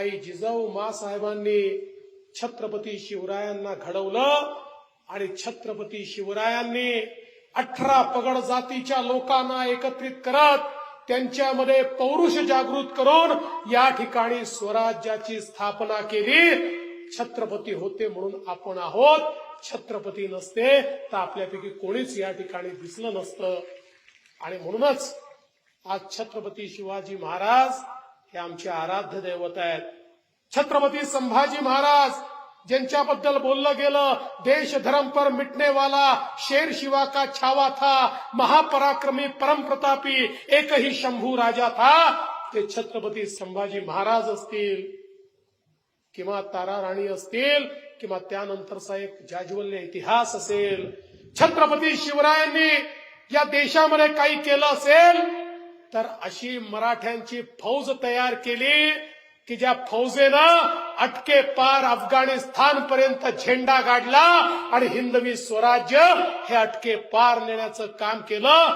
आई जिजाऊ मासाहेबांनी छत्रपती शिवरायांना घडवलं आणि छत्रपती शिवरायांनी 18 पगड जातीच्या लोकांना एकत्रित करत त्यांच्यामध्ये पौरुष जागृत करून या ठिकाणी स्वराज्याची स्थापना केली. छत्रपती होते म्हणून आपण आहोत. छत्रपती नसते तर आपल्यापैकी कोणीच या ठिकाणी दिसलं नसतं. आणि म्हणूनच आज छत्रपती शिवाजी महाराज हे आमचे आराध्य दैवत आहेत. छत्रपती संभाजी महाराज ज्यांच्याबद्दल बोललं गेलं, देश धर्म पर मिटने वाला शेर शिवा का छावा था, महापराक्रमी परम प्रतापी एक ही शंभू राजा था, ते छत्रपती संभाजी महाराज असतील किंवा तारा राणी असतील किंवा त्यानंतरचा एक जाज्वल्य इतिहास असेल. छत्रपती शिवरायांनी या देशामध्ये काही केलं असेल तर अशी मराठ्यांची फौज तयार केली की ज्या फौजेनं अटके पार अफगाणिस्तान पर्यंत झेंडा गाडला आणि हिंदवी स्वराज्य हे अटके पार नेण्याचं काम केलं.